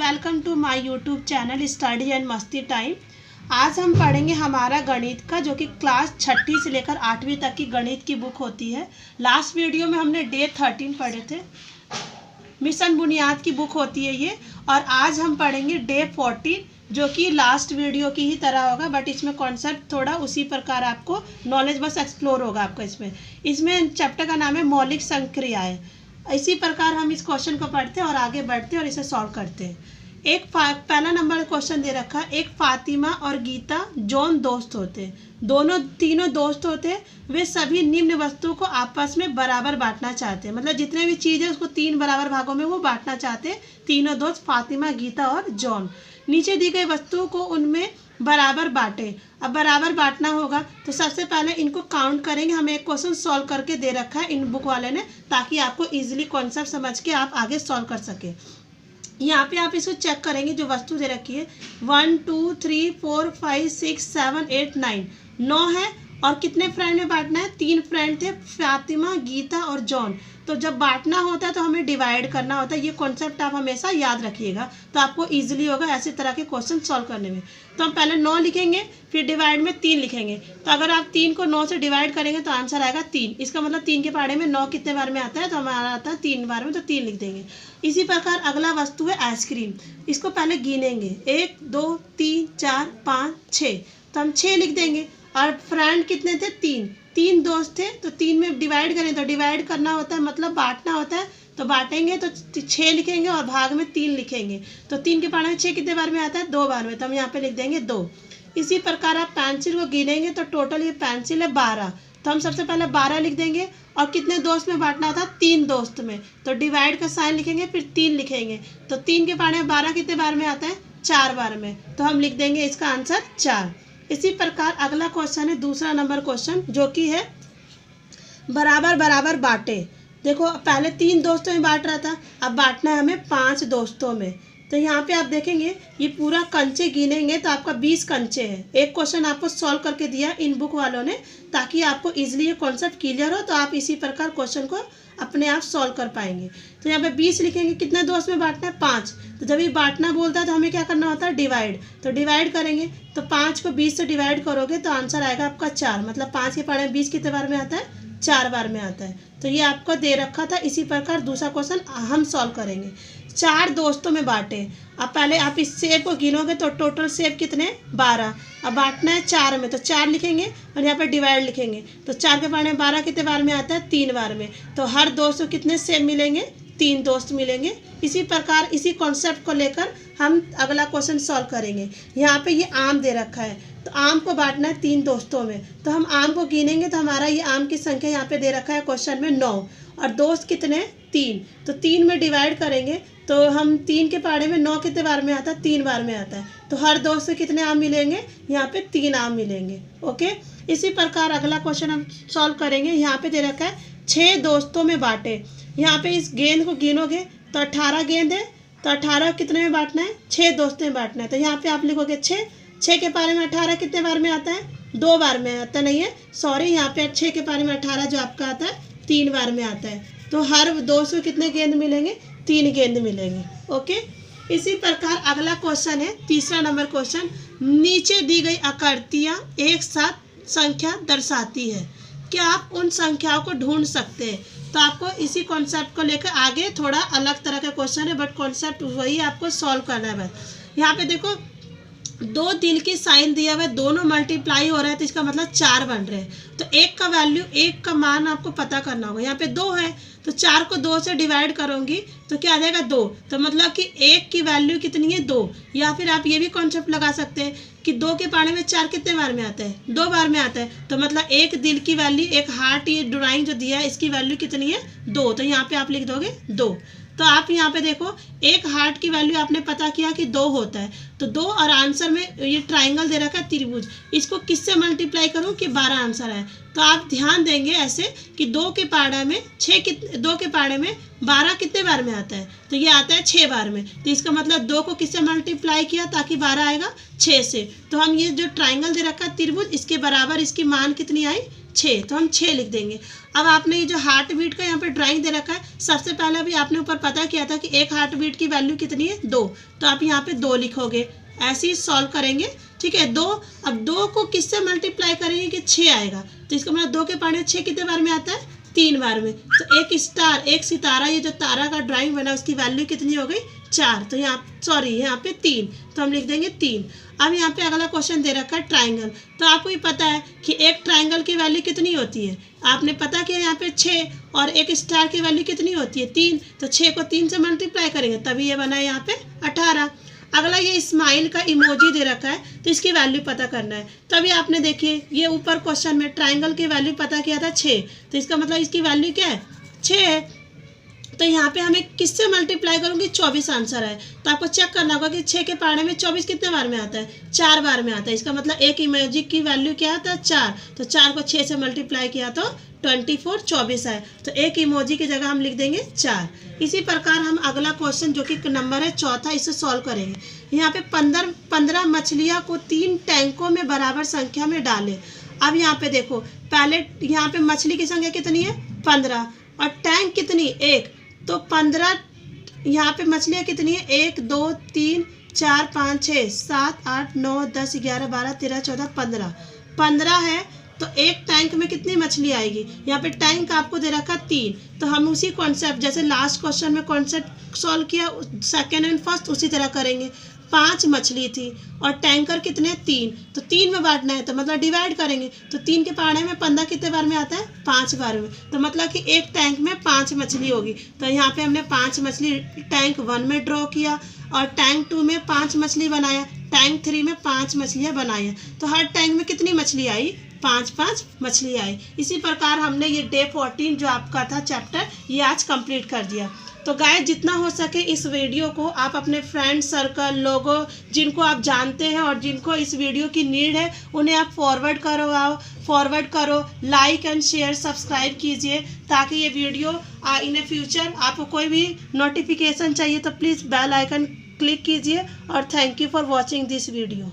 Welcome to my YouTube channel study and Masti time. आज हम पढ़ेंगे हमारा गणित का, जो कि क्लास 6ठी से लेकर 8वीं तक की गणित की बुक होती है। लास्ट वीडियो में हमने डे 13 पढ़े थे, मिशन बुनियाद की बुक होती है ये। और आज हम पढ़ेंगे डे 14, जो कि लास्ट वीडियो की ही तरह होगा, बट इसमें कॉन्सेप्ट थोड़ा उसी प्रकार आपको नॉलेज बस एक्सप्लोर होगा आपका। इसमें चैप्टर का नाम है मौलिक संक्रियाएं। इसी प्रकार हम इस क्वेश्चन को पढ़ते हैं और आगे बढ़ते हैं और इसे सॉल्व करते हैं। पहला नंबर क्वेश्चन दे रखा है, एक फातिमा और गीता जॉन दोस्त होते हैं। तीनों दोस्त होते हैं। वे सभी निम्न वस्तु को आपस में बराबर बांटना चाहते हैं, मतलब जितने भी चीज़ है उसको 3 बराबर भागों में वो बांटना चाहते हैं। तीनों दोस्त फातिमा, गीता और जॉन। नीचे दी गई वस्तुओं को उनमें बराबर बांटे। अब बराबर बांटना होगा तो सबसे पहले इनको काउंट करेंगे। हमें एक क्वेश्चन सॉल्व करके दे रखा है इन बुक वाले ने, ताकि आपको इजीली कॉन्सेप्ट समझ के आप आगे सॉल्व कर सके। यहाँ पे आप इसको चेक करेंगे, जो वस्तु दे रखी है 1 2 3 4 5 6 7 8 9 9 है। और कितने फ्रेंड में बांटना है? 3 फ्रेंड थे, फातिमा, गीता और जॉन। तो जब बांटना होता है तो हमें डिवाइड करना होता है। ये कॉन्सेप्ट आप हमेशा याद रखिएगा, तो आपको इजीली होगा ऐसे तरह के क्वेश्चन सॉल्व करने में। तो हम पहले 9 लिखेंगे, फिर डिवाइड में 3 लिखेंगे। तो अगर आप 3 को 9 से डिवाइड करेंगे तो आंसर आएगा 3। इसका मतलब 3 के पहाड़े में 9 कितने बार में आता है? तो हमारा आता है 3 बार में, तो 3 लिख देंगे। इसी प्रकार अगला वस्तु है आइसक्रीम। इसको पहले गिनेंगे, 1 2 3 4 5 6, तो हम 6 लिख देंगे। और फ्रेंड कितने थे? 3 दोस्त थे, तो 3 में डिवाइड करें तो डिवाइड करना होता है, मतलब बांटना होता है। तो बांटेंगे तो 6 लिखेंगे और भाग में 3 लिखेंगे। तो 3 के पहाड़े में 6 कितने बार में आता है? 2 बार में, तो हम यहाँ पे लिख देंगे 2। इसी प्रकार आप पेंसिल को गिनेंगे तो टोटल ये पेंसिल है 12, तो हम सबसे पहले 12 लिख देंगे। और कितने दोस्त में बांटना था? 3 दोस्त में, तो डिवाइड का साइन लिखेंगे, फिर 3 लिखेंगे। तो 3 के पहाड़े में 12 कितने बार में आता है? 4 बार में, तो हम लिख देंगे इसका आंसर 4। इसी प्रकार अगला क्वेश्चन है दूसरा नंबर क्वेश्चन, जो कि है बराबर बराबर बांटे। देखो पहले 3 दोस्तों में बांट रहा था, अब बांटना है हमें 5 दोस्तों में। तो यहाँ पे आप देखेंगे ये पूरा कंचे गिनेंगे तो आपका 20 कंचे हैं। एक क्वेश्चन आपको सॉल्व करके दिया इन बुक वालों ने, ताकि आपको इजीली ये कॉन्सेप्ट क्लियर हो, तो आप इसी प्रकार क्वेश्चन को अपने आप सॉल्व कर पाएंगे। तो यहाँ पे 20 लिखेंगे, कितने दोस्त में बांटना है? 5। तो जब ये बांटना बोलता है तो हमें क्या करना होता है? डिवाइड। तो डिवाइड करेंगे तो 5 को 20 से डिवाइड करोगे तो आंसर आएगा आपका 4, मतलब 5 के पहाड़े में 20 कितने बार में आता है? 4 बार में आता है। तो ये आपको दे रखा था। इसी प्रकार दूसरा क्वेश्चन हम सॉल्व करेंगे। 4 दोस्तों में बांटे। अब पहले आप इस सेब को गिनोगे तो टोटल सेब कितने? 12। अब बांटना है 4 में, तो 4 लिखेंगे और यहाँ पर डिवाइड लिखेंगे। तो 4 के पहाड़े में 12 कितने बार में आता है? 3 बार में। तो हर दोस्त को कितने सेब मिलेंगे? 3 दोस्त मिलेंगे। इसी प्रकार इसी कॉन्सेप्ट को लेकर हम अगला क्वेश्चन सॉल्व करेंगे। यहाँ पे ये आम दे रखा है, तो आम को बांटना है 3 दोस्तों में। तो हम आम को गिनेंगे तो हमारा ये आम की संख्या यहाँ पे दे रखा है क्वेश्चन में 9। और दोस्त कितने? 3। तो 3 में डिवाइड करेंगे तो हम 3 के पहाड़े में 9 कितने बार में आता है? 3 बार में आता है। तो हर दोस्त से कितने आम मिलेंगे? यहाँ पे 3 आम मिलेंगे। ओके, इसी प्रकार अगला क्वेश्चन हम सॉल्व करेंगे। यहाँ पे दे रखा है 6 दोस्तों में बांटे। यहाँ पे इस गेंद को गिनोगे तो 18 गेंद है, तो 18 कितने में बांटना है? 6 दोस्तों में बांटना है। तो यहाँ पे आप लिखोगे 6 के पारे में 18 कितने बार में आता है? 2 बार में आता नहीं है, सॉरी, यहाँ पे 6 के पारे में 18 जो आपका आता है 3 बार में आता है। तो हर दोस्त को कितने गेंद मिलेंगे? 3 गेंद मिलेंगे। ओके, इसी प्रकार अगला क्वेश्चन है तीसरा नंबर क्वेश्चन। नीचे दी गई आकृतियाँ एक साथ संख्या दर्शाती है, क्या आप उन संख्याओं को ढूंढ सकते हैं? तो आपको इसी कॉन्सेप्ट को लेकर आगे थोड़ा अलग तरह का क्वेश्चन है, बट कॉन्सेप्ट वही आपको सॉल्व करना है बस। यहाँ पे देखो 2 दिल की साइन दिया हुआ है, दोनों मल्टीप्लाई हो रहा है, तो इसका मतलब 4 बन रहे हैं। तो 1 का वैल्यू, 1 का मान आपको पता करना होगा। यहाँ पे 2 है, तो 4 को 2 से डिवाइड करूँगी तो क्या आ जाएगा? 2। तो मतलब कि 1 की वैल्यू कितनी है? 2। या फिर आप ये भी कॉन्सेप्ट लगा सकते हैं कि 2 के पहाड़े में 4 कितने बार में आता है? 2 बार में आता है। तो मतलब एक दिल की वैल्यू, एक हार्ट, ये ड्राइंग जो दिया है इसकी वैल्यू कितनी है? 2। तो यहाँ पे आप लिख दोगे 2। तो आप यहाँ पे देखो एक हार्ट की वैल्यू आपने पता किया कि 2 होता है, तो 2। और आंसर में ये ट्राइंगल दे रखा है त्रिभुज, इसको किससे मल्टीप्लाई करूँ कि 12 आंसर है। तो आप ध्यान देंगे ऐसे कि 2 के पहाड़े में 2 के पहाड़े में 12 कितने बार में आता है? तो ये आता है 6 बार में। तो इसका मतलब 2 को किससे मल्टीप्लाई किया ताकि 12 आएगा? 6 से। तो हम ये जो ट्राइंगल दे रखा है त्रिभुज, इसके बराबर इसकी मान कितनी आई? 6, तो हम 6 लिख देंगे। अब आपने ये जो हार्ट बीट का यहाँ पे ड्राइंग दे रखा है, सबसे पहले अभी आपने ऊपर पता किया था कि एक हार्ट बीट की वैल्यू कितनी है 2, तो आप यहाँ पे 2 लिखोगे। ऐसे ही सॉल्व करेंगे, ठीक है। 2, अब 2 को किससे मल्टीप्लाई करेंगे कि 6 आएगा, तो इसका मतलब 2 के पानी 6 कितने बार में आता है, 3 बार में। तो एक सितारा, ये जो तारा का ड्राइंग बना उसकी वैल्यू कितनी हो गई 4, तो यहाँ पे 3, तो हम लिख देंगे 3। अब यहाँ पे अगला क्वेश्चन दे रखा है ट्राइंगल, तो आपको ही पता है कि एक ट्राइंगल की वैल्यू कितनी होती है, आपने पता किया यहाँ पे 6, और एक स्टार की वैल्यू कितनी होती है 3, तो 6 को 3 से मल्टीप्लाई करेंगे तभी ये बना है यहाँ पे 18। अगला ये स्माइल का इमोजी दे रखा है, तो इसकी वैल्यू पता करना है। तभी आपने देखिए ये ऊपर क्वेश्चन में ट्राइंगल की वैल्यू पता किया था 6, तो इसका मतलब इसकी वैल्यू क्या है 6 है। तो यहाँ पे हमें किससे मल्टीप्लाई करूँगी 24 आंसर है, तो आपको चेक करना होगा कि 6 के पारे में 24 कितने बार में आता है, 4 बार में आता है। इसका मतलब एक इमोजी की वैल्यू क्या आता है 4, तो 4 को 6 से मल्टीप्लाई किया तो 24 24 है, तो एक इमोजी की जगह हम लिख देंगे 4। इसी प्रकार हम अगला क्वेश्चन जो कि नंबर है चौथा, इसे सॉल्व करेंगे। यहाँ पे 15 मछलियाँ को 3 टैंकों में बराबर संख्या में डालें। अब यहाँ पे देखो, पहले यहाँ पे मछली की संख्या कितनी है 15, और टैंक कितनी 1, तो 15 यहाँ पे मछलियाँ कितनी है 1 2 3 4 5 6 7 8 9 10 11 12 13 14 15 है, तो एक टैंक में कितनी मछली आएगी, यहाँ पे टैंक आपको दे रखा 3, तो हम उसी कॉन्सेप्ट जैसे लास्ट क्वेश्चन में कॉन्सेप्ट सॉल्व किया सेकेंड एंड फर्स्ट उसी तरह करेंगे। 5 मछली थी और टैंकर कितने 3, तो 3 में बांटना है, तो मतलब डिवाइड करेंगे, तो 3 के पाने में 15 कितने बार में आता है 5 बार में, तो मतलब कि एक टैंक में 5 मछली होगी। तो यहाँ पे हमने 5 मछली टैंक 1 में ड्रॉ किया, और टैंक 2 में 5 मछली बनाया, टैंक 3 में 5 मछलियाँ बनाया, तो हर टैंक में कितनी मछली आई 5 मछली आई। इसी प्रकार हमने ये डे 14 जो आपका था चैप्टर, ये आज कंप्लीट कर दिया। तो गाइस जितना हो सके इस वीडियो को आप अपने फ्रेंड सर्कल लोगों जिनको आप जानते हैं और जिनको इस वीडियो की नीड है उन्हें आप फॉरवर्ड करो, लाइक एंड शेयर सब्सक्राइब कीजिए, ताकि ये वीडियो इन फ्यूचर आपको कोई भी नोटिफिकेशन चाहिए तो प्लीज़ बेल आइकन क्लिक कीजिए। और thank you for watching this video.